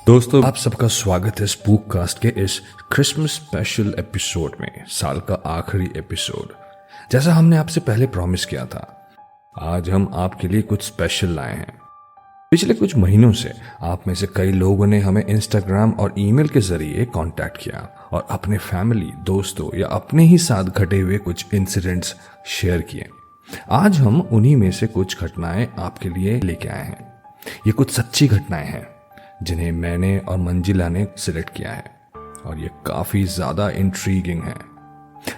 दोस्तों, आप सबका स्वागत है स्पूक कास्ट के इस क्रिसमस स्पेशल एपिसोड में, साल का आखिरी एपिसोड। जैसा हमने आपसे पहले प्रॉमिस किया था, आज हम आपके लिए कुछ स्पेशल लाए हैं। पिछले कुछ महीनों से आप में से कई लोगों ने हमें इंस्टाग्राम और ईमेल के जरिए कांटेक्ट किया और अपने फैमिली, दोस्तों या अपने ही साथ घटे हुए कुछ इंसिडेंट्स शेयर किए। आज हम उन्हीं में से कुछ घटनाएं आपके लिए लेके आए हैं। ये कुछ सच्ची घटनाएं हैं जिन्हें मैंने और मंजिला ने सिलेक्ट किया है और ये काफी ज्यादा इंट्रीगिंग है।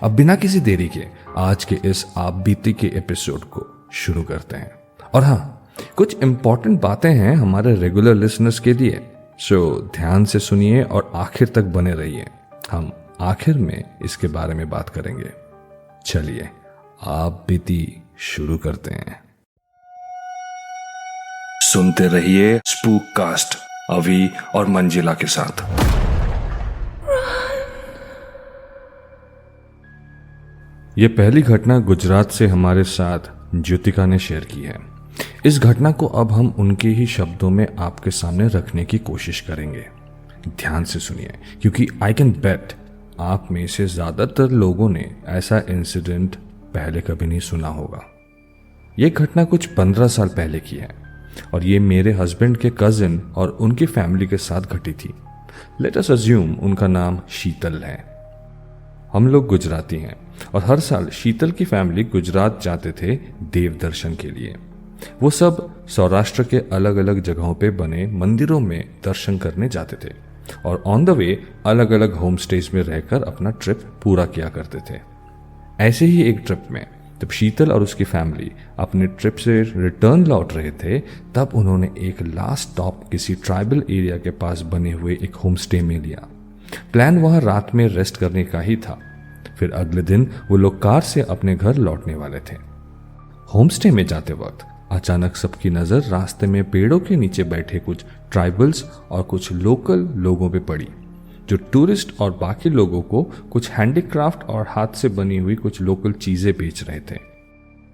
अब बिना किसी देरी के आज के इस आप बीती के एपिसोड को शुरू करते हैं। और हाँ, कुछ इंपॉर्टेंट बातें हैं हमारे रेगुलर लिसनर्स के लिए, सो ध्यान से सुनिए और आखिर तक बने रहिए। हम आखिर में इसके बारे में बात करेंगे। चलिए आप बीती शुरू करते हैं। सुनते रहिए स्पूक कास्ट अभी और मंजिला के साथ। यह पहली घटना गुजरात से हमारे साथ ज्योतिका ने शेयर की है। इस घटना को अब हम उनके ही शब्दों में आपके सामने रखने की कोशिश करेंगे। ध्यान से सुनिए, क्योंकि आई कैन बेट आप में से ज्यादातर लोगों ने ऐसा इंसिडेंट पहले कभी नहीं सुना होगा। यह घटना कुछ 15 साल पहले की है और ये मेरे हस्बैंड के कजिन और उनकी फैमिली के साथ घटी थी। लेट अस अज्यूम उनका नाम शीतल है। हम लोग गुजराती हैं और हर साल शीतल की फैमिली गुजरात जाते थे देव दर्शन के लिए। वो सब सौराष्ट्र के अलग अलग जगहों पे बने मंदिरों में दर्शन करने जाते थे और ऑन द वे अलग अलग होम स्टेज में रहकर अपना ट्रिप पूरा किया करते थे। ऐसे ही एक ट्रिप में जब शीतल और उसकी फैमिली अपने ट्रिप से रिटर्न लौट रहे थे, तब उन्होंने एक लास्ट स्टॉप किसी ट्राइबल एरिया के पास बने हुए एक होम स्टे में लिया। प्लान वहां रात में रेस्ट करने का ही था। फिर अगले दिन वो लोग कार से अपने घर लौटने वाले थे। होम स्टे में जाते वक्त अचानक सबकी नजर रास्ते में पेड़ों के नीचे बैठे कुछ ट्राइबल्स और कुछ लोकल लोगों पे पड़ी, जो टूरिस्ट और बाकी लोगों को कुछ हैंडीक्राफ्ट और हाथ से बनी हुई कुछ लोकल चीजें बेच रहे थे।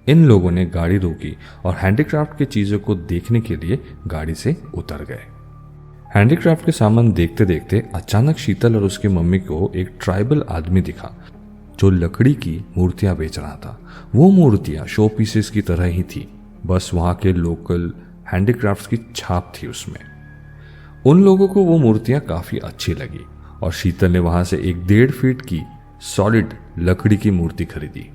इन लोगों ने गाड़ी रोकी और हैंडीक्राफ्ट की चीजों को देखने के लिए गाड़ी से उतर गए। हैंडीक्राफ्ट के सामान देखते देखते अचानक शीतल और उसकी मम्मी को एक ट्राइबल आदमी दिखा जो लकड़ी की मूर्तियां बेच रहा था। वो मूर्तियां शो पीसेस की तरह ही थी, बस वहां के लोकल हैंडीक्राफ्ट की छाप थी उसमें। उन लोगों को वो मूर्तियां काफी अच्छी लगी और शीतल ने वहां से एक 1.5 फीट की सॉलिड लकड़ी की मूर्ति खरीदी।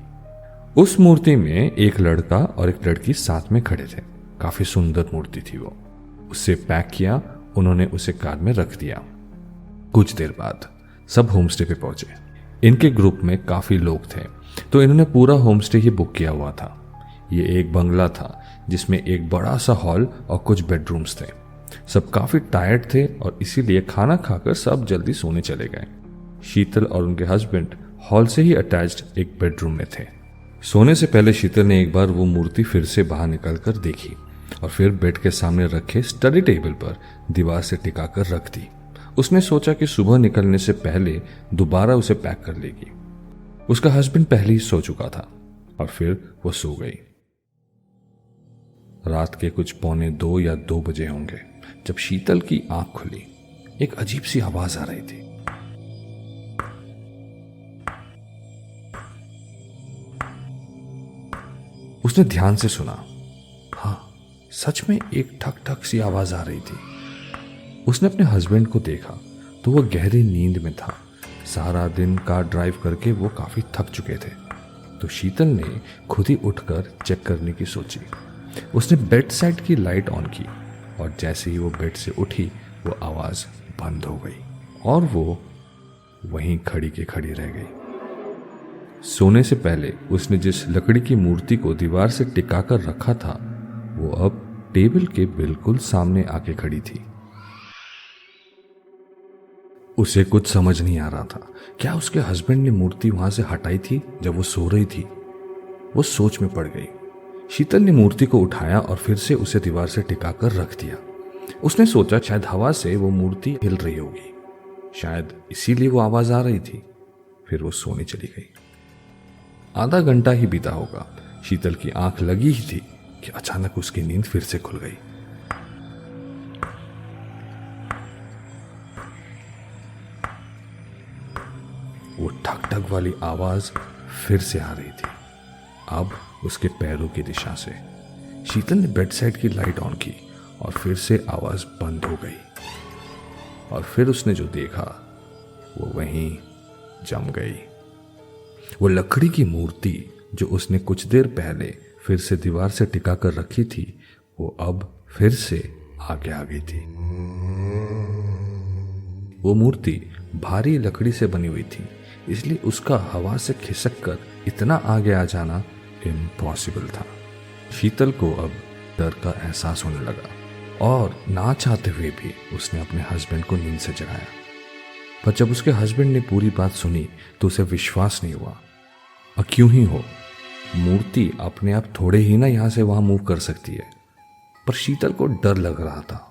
उस मूर्ति में एक लड़का और एक लड़की साथ में खड़े थे। काफी सुंदर मूर्ति थी वो। उसे पैक किया, उन्होंने उसे कार में रख दिया। कुछ देर बाद सब होमस्टे पे पहुंचे। इनके ग्रुप में काफी लोग थे, तो इन्होंने पूरा होमस्टे ही बुक किया हुआ था। ये एक बंगला था जिसमें एक बड़ा सा हॉल और कुछ बेडरूम्स थे। सब काफी टायर्ड थे और इसीलिए खाना खाकर सब जल्दी सोने चले गए। शीतल और उनके हस्बैंड हॉल से ही अटैच्ड एक बेडरूम में थे। सोने से पहले शीतल ने एक बार वो मूर्ति फिर से बाहर निकालकर देखी और फिर बेड के सामने रखे स्टडी टेबल पर दीवार से टिकाकर रख दी। उसने सोचा कि सुबह निकलने से पहले दोबारा उसे पैक कर लेगी। उसका हस्बैंड पहले ही सो चुका था और फिर वो सो गई। रात के कुछ 1:45 या 2 बजे होंगे जब शीतल की आंख खुली। एक अजीब सी आवाज आ रही थी। उसने ध्यान से सुना। हाँ, सच में एक ठक ठक सी आवाज आ रही थी। उसने अपने हस्बैंड को देखा तो वह गहरी नींद में था। सारा दिन कार ड्राइव करके वो काफी थक चुके थे। तो शीतल ने खुद ही उठकर चेक करने की सोची। उसने बेड साइड की लाइट ऑन की और जैसे ही वो बेड से उठी वो आवाज बंद हो गई और वो वहीं खड़ी के खड़ी रह गई। सोने से पहले उसने जिस लकड़ी की मूर्ति को दीवार से टिकाकर रखा था, वो अब टेबल के बिल्कुल सामने आके खड़ी थी। उसे कुछ समझ नहीं आ रहा था। क्या उसके हस्बैंड ने मूर्ति वहां से हटाई थी जब वो सो रही थी? वो सोच में पड़ गई। शीतल ने मूर्ति को उठाया और फिर से उसे दीवार से टिकाकर रख दिया। उसने सोचा शायद हवा से वो मूर्ति हिल रही होगी, शायद इसीलिए वो आवाज आ रही थी। फिर वो सोने चली गई। आधा घंटा ही बीता होगा। शीतल की आंख लगी ही थी कि अचानक उसकी नींद फिर से खुल गई। ठक ठक वाली आवाज फिर से आ रही थी, अब उसके पैरों की दिशा से। शीतल ने बेड साइड की लाइट ऑन की और फिर से आवाज बंद हो गई। और फिर उसने जो देखा वो वहीं जम गई। वो लकड़ी की मूर्ति जो उसने कुछ देर पहले फिर से दीवार से टिका कर रखी थी, वो अब फिर से आगे आ गई थी। वो मूर्ति भारी लकड़ी से बनी हुई थी, इसलिए उसका हवा से खिसक कर इतना आगे आ जाना इम्पॉसिबल था। शीतल को अब डर का एहसास होने लगा और ना चाहते हुए भी उसने अपने हस्बैंड को नींद से जगाया। पर जब उसके हस्बैंड ने पूरी बात सुनी तो उसे विश्वास नहीं हुआ। और क्यों ही हो, मूर्ति अपने आप थोड़े ही ना यहां से वहां मूव कर सकती है। पर शीतल को डर लग रहा था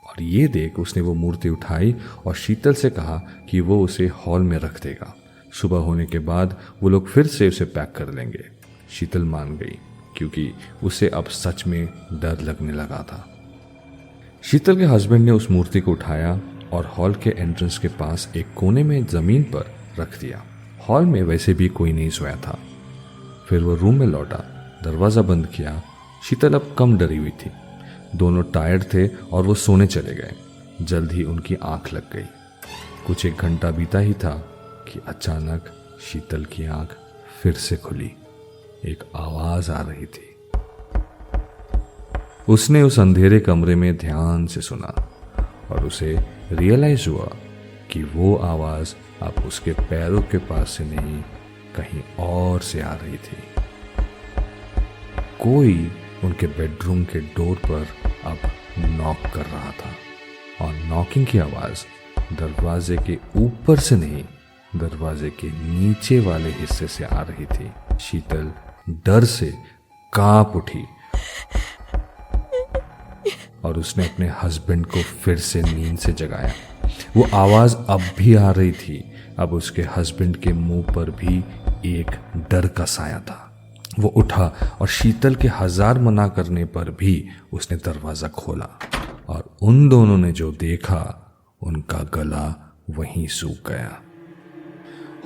और ये देख उसने वो मूर्ति उठाई और शीतल से कहा कि वो उसे हॉल में रख देगा। सुबह होने के बाद वो लोग फिर से उसे पैक कर लेंगे। शीतल मान गई क्योंकि उसे अब सच में डर लगने लगा था। शीतल के हस्बैंड ने उस मूर्ति को उठाया और हॉल के एंट्रेंस के पास एक कोने में जमीन पर रख दिया। हॉल में वैसे भी कोई नहीं सोया था। फिर वो रूम में लौटा, दरवाजा बंद किया। शीतल अब कम डरी हुई थी। दोनों टायर्ड थे और वो सोने चले गए। जल्द ही उनकी आंख लग गई। कुछ एक घंटा बीता ही था कि अचानक शीतल की आंख फिर से खुली। एक आवाज आ रही थी। उसने उस अंधेरे कमरे में ध्यान से सुना और उसे रियलाइज हुआ कि वो आवाज अब उसके पैरों के पास से नहीं, कहीं और से आ रही थी। कोई उनके बेडरूम के डोर पर अब नॉक कर रहा था और नॉकिंग की आवाज दरवाजे के ऊपर से नहीं, दरवाजे के नीचे वाले हिस्से से आ रही थी। शीतल डर से कांप उठी और उसने अपने हस्बैंड को फिर से नींद से जगाया। वो आवाज अब भी आ रही थी। अब उसके हस्बैंड के मुंह पर भी एक डर का साया था। वो उठा और शीतल के 1000 मना करने पर भी उसने दरवाजा खोला और उन दोनों ने जो देखा, उनका गला वहीं सूख गया।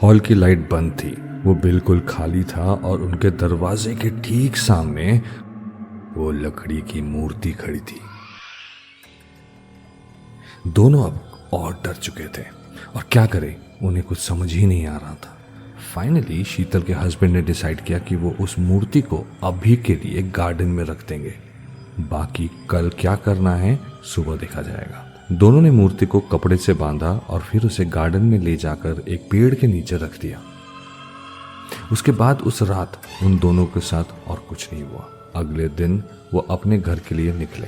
हॉल की लाइट बंद थी, वो बिल्कुल खाली था और उनके दरवाजे के ठीक सामने वो लकड़ी की मूर्ति खड़ी थी। दोनों अब और डर चुके थे और क्या करें, उन्हें कुछ समझ ही नहीं आ रहा था। फाइनली शीतल के हस्बैंड ने डिसाइड किया कि वो उस मूर्ति को अभी के लिए गार्डन में रख देंगे। बाकी कल क्या करना है सुबह देखा जाएगा। दोनों ने मूर्ति को कपड़े से बांधा और फिर उसे गार्डन में ले जाकर एक पेड़ के नीचे रख दिया। उसके बाद उस रात उन दोनों के साथ और कुछ नहीं हुआ। अगले दिन वो अपने घर के लिए निकले,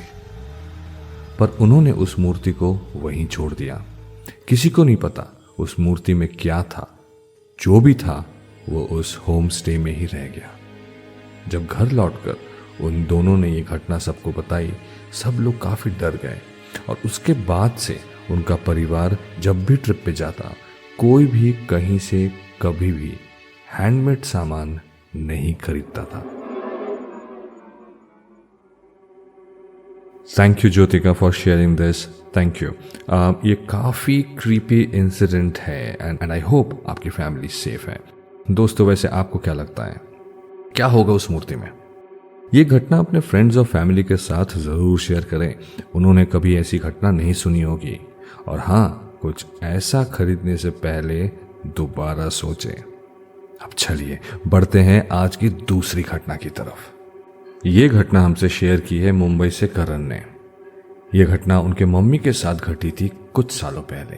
पर उन्होंने उस मूर्ति को वहीं छोड़ दिया। किसी को नहीं पता उस मूर्ति में क्या था। जो भी था वो उस होम स्टे में ही रह गया। जब घर लौटकर उन दोनों ने ये घटना सबको बताई, सब लोग काफी डर गए और उसके बाद से उनका परिवार जब भी ट्रिप पे जाता, कोई भी कहीं से कभी भी हैंडमेड सामान नहीं खरीदता था। Thank you Jyothika for sharing this. Thank you. ये काफ़ी क्रीपी इंसिडेंट है एंड आई होप आपकी फैमिली सेफ है। दोस्तों, वैसे आपको क्या लगता है, क्या होगा उस मूर्ति में? ये घटना अपने फ्रेंड्स और फैमिली के साथ ज़रूर शेयर करें। उन्होंने कभी ऐसी घटना नहीं सुनी होगी। और हाँ, कुछ ऐसा खरीदने से पहले दोबारा सोचें। अब चलिए बढ़ते हैं आज की दूसरी घटना की तरफ। ये घटना हमसे शेयर की है मुंबई से करण ने। यह घटना उनके मम्मी के साथ घटी थी कुछ सालों पहले।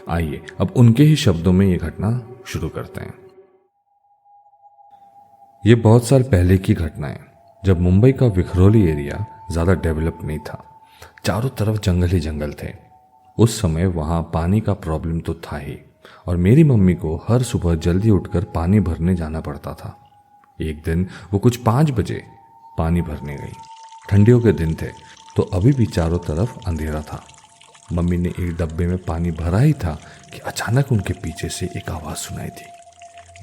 आइए अब उनके ही शब्दों में यह घटना शुरू करते हैं। ये बहुत साल पहले की घटना है, जब मुंबई का विखरोली एरिया ज्यादा डेवलप नहीं था। चारों तरफ जंगल ही जंगल थे। उस समय वहां पानी का प्रॉब्लम तो था ही, और मेरी मम्मी को हर सुबह जल्दी उठकर पानी भरने जाना पड़ता था। एक दिन वो कुछ 5 बजे पानी भरने गई। ठंडियों के दिन थे तो अभी भी चारों तरफ अंधेरा था। मम्मी ने एक डब्बे में पानी भरा ही था कि अचानक उनके पीछे से एक आवाज सुनाई दी,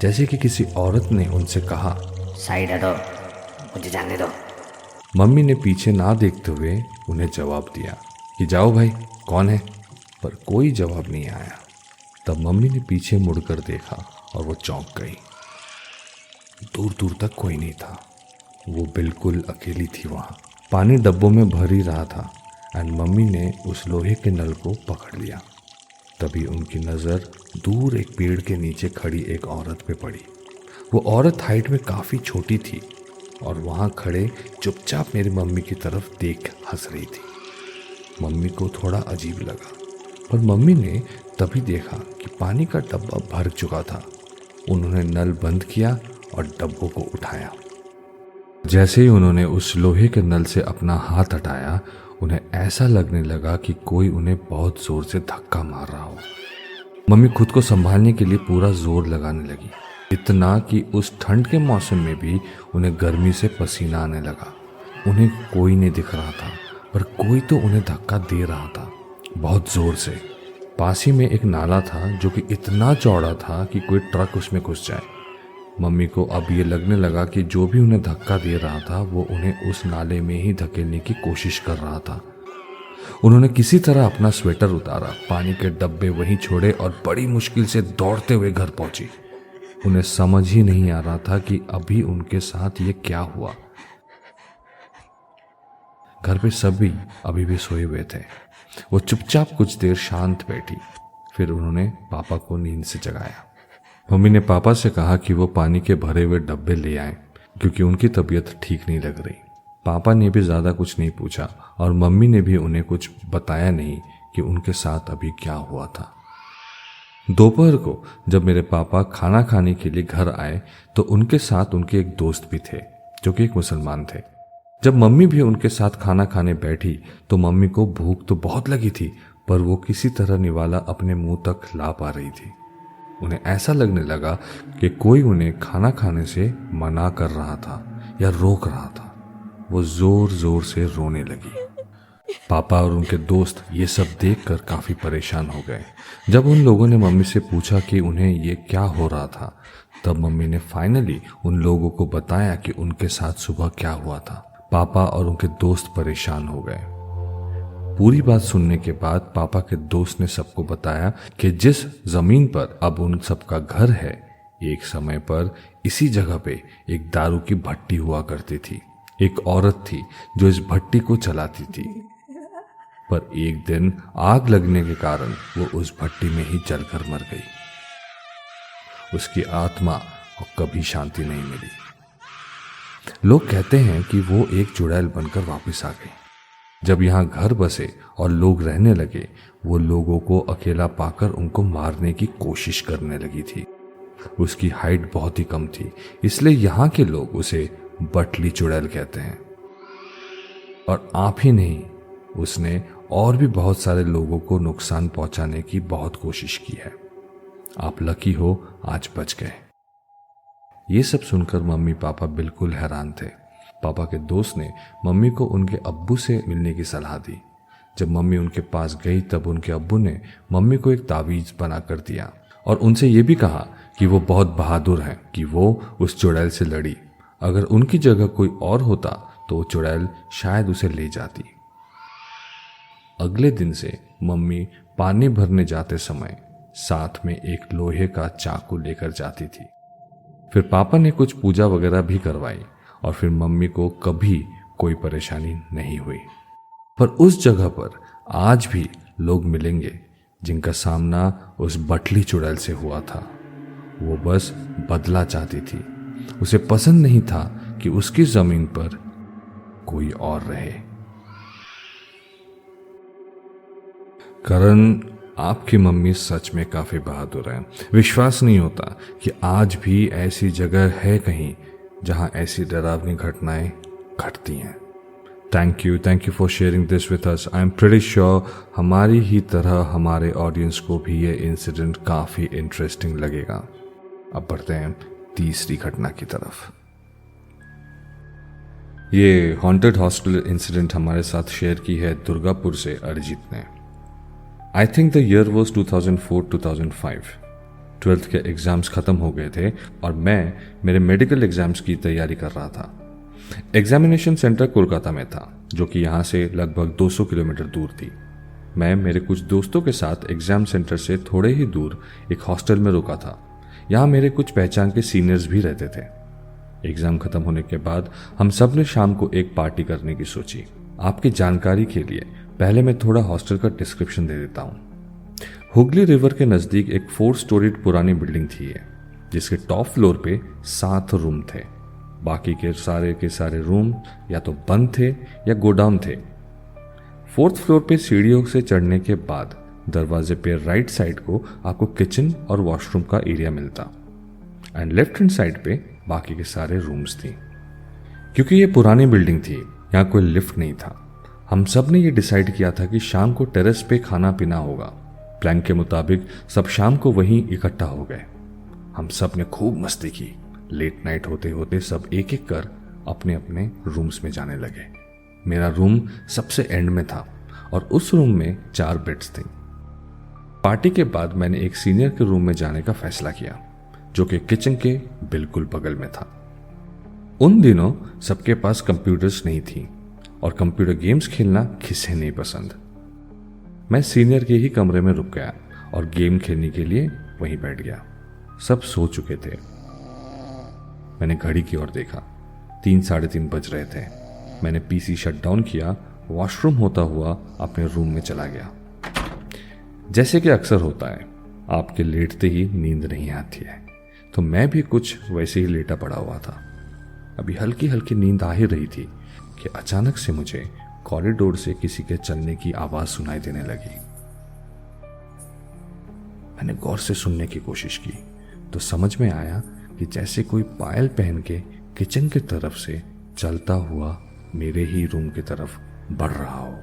जैसे कि किसी औरत ने उनसे कहा, साइड हटो, मुझे जाने दो। मम्मी ने पीछे ना देखते हुए उन्हें जवाब दिया कि जाओ भाई, कौन है? पर कोई जवाब नहीं आया। तब मम्मी ने पीछे मुड़कर देखा और वो चौंक गई। दूर दूर तक कोई नहीं था, वो बिल्कुल अकेली थी वहाँ। पानी डब्बों में भर ही रहा था एंड मम्मी ने उस लोहे के नल को पकड़ लिया। तभी उनकी नज़र दूर एक पेड़ के नीचे खड़ी एक औरत पे पड़ी। वो औरत हाइट में काफ़ी छोटी थी और वहाँ खड़े चुपचाप मेरी मम्मी की तरफ देख हंस रही थी। मम्मी को थोड़ा अजीब लगा, पर मम्मी ने तभी देखा कि पानी का डब्बा भर चुका था। उन्होंने नल बंद किया और डब्बों को उठाया। जैसे ही उन्होंने उस लोहे के नल से अपना हाथ हटाया, उन्हें ऐसा लगने लगा कि कोई उन्हें बहुत जोर से धक्का मार रहा हो। मम्मी खुद को संभालने के लिए पूरा जोर लगाने लगी, इतना कि उस ठंड के मौसम में भी उन्हें गर्मी से पसीना आने लगा। उन्हें कोई नहीं दिख रहा था, पर कोई तो उन्हें धक्का दे रहा था बहुत जोर से। पास ही में एक नाला था जो कि इतना चौड़ा था कि कोई ट्रक उसमें घुस जाए। मम्मी को अब ये लगने लगा कि जो भी उन्हें धक्का दे रहा था वो उन्हें उस नाले में ही धकेलने की कोशिश कर रहा था। उन्होंने किसी तरह अपना स्वेटर उतारा, पानी के डब्बे वहीं छोड़े और बड़ी मुश्किल से दौड़ते हुए घर पहुंची। उन्हें समझ ही नहीं आ रहा था कि अभी उनके साथ ये क्या हुआ। घर पे सभी अभी भी सोए हुए थे। वो चुपचाप कुछ देर शांत बैठी, फिर उन्होंने पापा को नींद से जगाया। मम्मी ने पापा से कहा कि वो पानी के भरे हुए डब्बे ले आए, क्योंकि उनकी तबीयत ठीक नहीं लग रही। पापा ने भी ज़्यादा कुछ नहीं पूछा और मम्मी ने भी उन्हें कुछ बताया नहीं कि उनके साथ अभी क्या हुआ था। दोपहर को जब मेरे पापा खाना खाने के लिए घर आए तो उनके साथ उनके एक दोस्त भी थे जो कि एक मुसलमान थे। जब मम्मी भी उनके साथ खाना खाने बैठी तो मम्मी को भूख तो बहुत लगी थी, पर वो किसी तरह निवाला अपने मुंह तक ला पा रही थी। उन्हें ऐसा लगने लगा कि कोई उन्हें खाना खाने से मना कर रहा था या रोक रहा था। वो जोर जोर से रोने लगी। पापा और उनके दोस्त ये सब देखकर काफी परेशान हो गए। जब उन लोगों ने मम्मी से पूछा कि उन्हें ये क्या हो रहा था, तब मम्मी ने फाइनली उन लोगों को बताया कि उनके साथ सुबह क्या हुआ था। पापा और उनके दोस्त परेशान हो गए। पूरी बात सुनने के बाद पापा के दोस्त ने सबको बताया कि जिस जमीन पर अब उन सबका घर है, एक समय पर इसी जगह पे एक दारू की भट्टी हुआ करती थी। एक औरत थी जो इस भट्टी को चलाती थी, पर एक दिन आग लगने के कारण वो उस भट्टी में ही जलकर मर गई। उसकी आत्मा को कभी शांति नहीं मिली। लोग कहते हैं कि वो एक चुड़ैल बनकर वापस आ गई। जब यहाँ घर बसे और लोग रहने लगे, वो लोगों को अकेला पाकर उनको मारने की कोशिश करने लगी थी। उसकी हाइट बहुत ही कम थी, इसलिए यहाँ के लोग उसे बटली चुड़ैल कहते हैं। और आप ही नहीं, उसने और भी बहुत सारे लोगों को नुकसान पहुंचाने की बहुत कोशिश की है। आप लकी हो, आज बच गए। ये सब सुनकर मम्मी पापा बिल्कुल हैरान थे। पापा के दोस्त ने मम्मी को उनके अब्बू से मिलने की सलाह दी। जब मम्मी उनके पास गई तब उनके अब्बू ने मम्मी को एक तावीज बना कर दिया और उनसे ये भी कहा कि वो बहुत बहादुर हैं कि वो उस चुड़ैल से लड़ी। अगर उनकी जगह कोई और होता तो वो चुड़ैल शायद उसे ले जाती। अगले दिन से मम्मी पानी भरने जाते समय साथ में एक लोहे का चाकू लेकर जाती थी। फिर पापा ने कुछ पूजा वगैरह भी करवाई और फिर मम्मी को कभी कोई परेशानी नहीं हुई। पर उस जगह पर आज भी लोग मिलेंगे जिनका सामना उस बटली चुड़ैल से हुआ था। वो बस बदला चाहती थी। उसे पसंद नहीं था कि उसकी जमीन पर कोई और रहे। करण, आपकी मम्मी सच में काफी बहादुर है। विश्वास नहीं होता कि आज भी ऐसी जगह है कहीं जहां ऐसी डरावनी घटनाएं घटती हैं। Thank you for sharing this with us. I am pretty sure हमारी ही तरह हमारे ऑडियंस को भी ये इंसिडेंट काफी इंटरेस्टिंग लगेगा। अब बढ़ते हैं तीसरी घटना की तरफ। ये हॉन्टेड हॉस्टल इंसिडेंट हमारे साथ शेयर की है दुर्गापुर से अरिजीत ने। I think the year was 2004-2005। 12th के एग्जाम्स खत्म हो गए थे और मैं मेरे मेडिकल एग्जाम्स की तैयारी कर रहा था। एग्जामिनेशन सेंटर कोलकाता में था, जो कि यहाँ से लगभग 200 किलोमीटर दूर थी। मैं मेरे कुछ दोस्तों के साथ एग्जाम सेंटर से थोड़े ही दूर एक हॉस्टल में रुका था। यहाँ मेरे कुछ पहचान के सीनियर्स भी रहते थे। एग्जाम खत्म होने के बाद हम सब ने शाम को एक पार्टी करने की सोची। आपकी जानकारी के लिए पहले मैं थोड़ा हॉस्टल का डिस्क्रिप्शन दे देता हूँ। हुगली रिवर के नज़दीक एक 4 स्टोरीड पुरानी बिल्डिंग थी है, जिसके टॉप फ्लोर पे 7 रूम थे। बाकी के सारे रूम या तो बंद थे या गोडाउन थे। 4th फ्लोर पे सीढ़ियों से चढ़ने के बाद दरवाजे पे राइट साइड को आपको किचन और वॉशरूम का एरिया मिलता एंड लेफ्ट हैंड साइड पे बाकी के सारे रूम्स थी। क्योंकि ये पुरानी बिल्डिंग थी, यहाँ कोई लिफ्ट नहीं था। हम सब ने ये डिसाइड किया था कि शाम को टेरेस पे खाना पीना होगा। प्लान के मुताबिक सब शाम को वहीं इकट्ठा हो गए। हम सब ने खूब मस्ती की। लेट नाइट होते होते सब एक एक कर अपने अपने रूम्स में जाने लगे। मेरा रूम सबसे एंड में था और उस रूम में 4 बेड्स थे। पार्टी के बाद मैंने एक सीनियर के रूम में जाने का फैसला किया, जो कि किचन के बिल्कुल बगल में था। उन दिनों सबके पास कंप्यूटर्स नहीं थी और कंप्यूटर गेम्स खेलना किसे नहीं पसंद। मैं सीनियर के ही कमरे में रुक गया और गेम खेलने के लिए वहीं बैठ गया। सब सो चुके थे। मैंने घड़ी की ओर देखा, 3 साढ़े 3 बज रहे थे। मैंने पीसी शट डाउन किया, वॉशरूम होता हुआ अपने रूम में चला गया। जैसे कि अक्सर होता है, आपके लेटते ही नींद नहीं आती है, तो मैं भी कुछ वैसे ही लेटा पड़ा हुआ था। अभी हल्की हल्की नींद आ ही रही थी कि अचानक से मुझे कॉरिडोर से किसी के चलने की आवाज सुनाई देने लगी। मैंने गौर से सुनने की कोशिश की तो समझ में आया कि जैसे कोई पायल पहन के किचन की तरफ से चलता हुआ मेरे ही रूम की तरफ बढ़ रहा हो।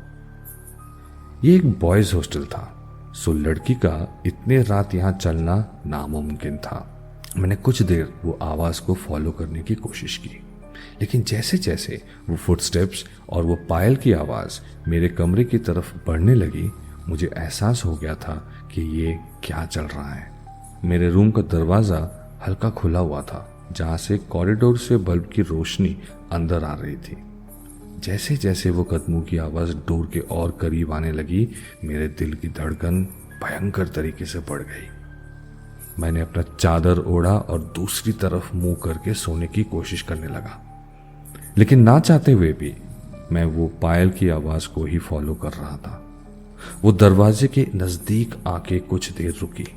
ये एक बॉयज हॉस्टल था, सो लड़की का इतने रात यहां चलना नामुमकिन था। मैंने कुछ देर वो आवाज को फॉलो करने की कोशिश की, लेकिन जैसे जैसे वो फुटस्टेप्स और वो पायल की आवाज मेरे कमरे की तरफ बढ़ने लगी, मुझे एहसास हो गया था कि ये क्या चल रहा है। मेरे रूम का दरवाजा हल्का खुला हुआ था, जहां से कॉरिडोर से बल्ब की रोशनी अंदर आ रही थी। जैसे जैसे वो कदमों की आवाज डोर के और करीब आने लगी, मेरे दिल की धड़कन भयंकर तरीके से बढ़ गई। मैंने अपना चादर ओढ़ा और दूसरी तरफ मुंह करके सोने की कोशिश करने लगा, लेकिन ना चाहते हुए भी मैं वो पायल की आवाज को ही फॉलो कर रहा था। वो दरवाजे के नजदीक आके कुछ देर रुकी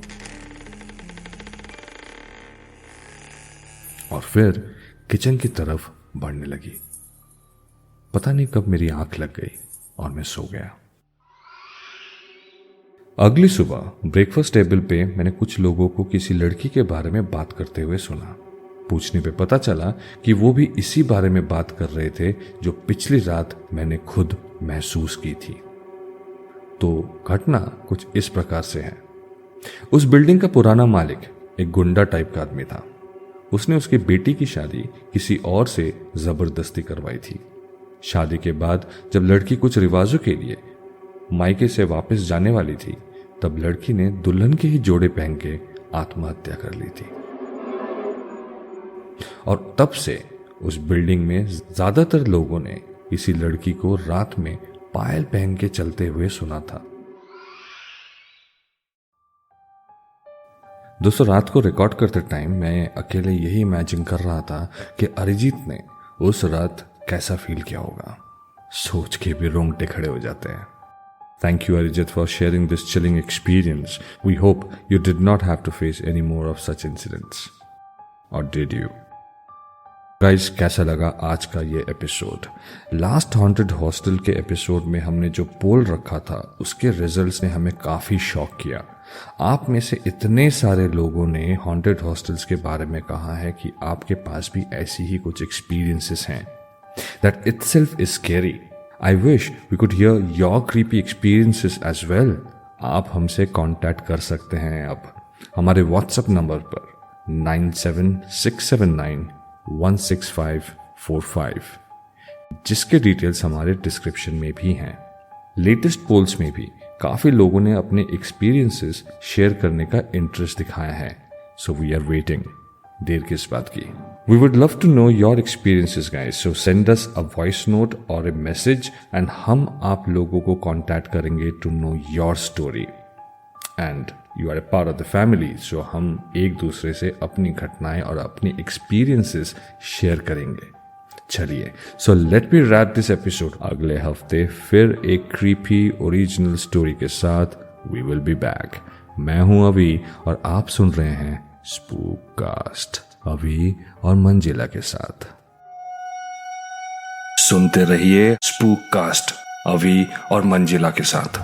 और फिर किचन की तरफ बढ़ने लगी। पता नहीं कब मेरी आंख लग गई और मैं सो गया। अगली सुबह ब्रेकफास्ट टेबल पे मैंने कुछ लोगों को किसी लड़की के बारे में बात करते हुए सुना। पूछने पे पता चला कि वो भी इसी बारे में बात कर रहे थे जो पिछली रात मैंने खुद महसूस की थी। तो घटना कुछ इस प्रकार से है। उस बिल्डिंग का पुराना मालिक एक गुंडा टाइप का आदमी था। उसने उसकी बेटी की शादी किसी और से जबरदस्ती करवाई थी। शादी के बाद जब लड़की कुछ रिवाजों के लिए मायके से वापस जाने वाली थी, तब लड़की ने दुल्हन के ही जोड़े पहन के आत्महत्या कर ली थी। और तब से उस बिल्डिंग में ज्यादातर लोगों ने इसी लड़की को रात में पायल पहन के चलते हुए सुना था। दोस्तों, रात को रिकॉर्ड करते टाइम मैं अकेले यही इमेजिन कर रहा था कि अरिजीत ने उस रात कैसा फील किया होगा। सोच के भी रोंगटे खड़े हो जाते हैं। Thank you, Arijit, for sharing this chilling experience. We hope you did not have to face any more of such incidents. Or did you? Guys, कैसा लगा आज का ये एपिसोड? लास्ट हॉन्टेड हॉस्टल के एपिसोड में हमने जो पोल रखा था उसके रिजल्ट्स ने हमें काफ़ी शॉक किया। आप में से इतने सारे लोगों ने हॉन्टेड हॉस्टल्स के बारे में कहा है कि आपके पास भी ऐसी ही कुछ एक्सपीरियंसेस हैं। That itself is scary. I wish we could hear your creepy experiences as well. आप हमसे कांटेक्ट कर सकते हैं अब हमारे व्हाट्सएप नंबर पर 97,679,16545, जिसके डिटेल्स हमारे डिस्क्रिप्शन में भी हैं। लेटेस्ट पोल्स में भी काफ़ी लोगों ने अपने एक्सपीरियंसेस शेयर करने का इंटरेस्ट दिखाया है, सो वी आर वेटिंग। देर किस बात की? We would love to know your experiences, guys. So send us a voice note or a message and हम आप लोगों को contact करेंगे to know your story. And you are a part of the family, so हम एक दूसरे से अपनी घटनाएं और अपनी एक्सपीरियंसेस शेयर करेंगे। चलिए, so let me wrap this episode. अगले हफ्ते फिर एक क्रीपी ओरिजिनल स्टोरी के साथ वी विल बी बैक। मैं हूं अभी और आप सुन रहे हैं स्पूककास्ट, अभी और मंजिला के साथ। सुनते रहिए स्पूककास्ट, अभी और मंजिला के साथ।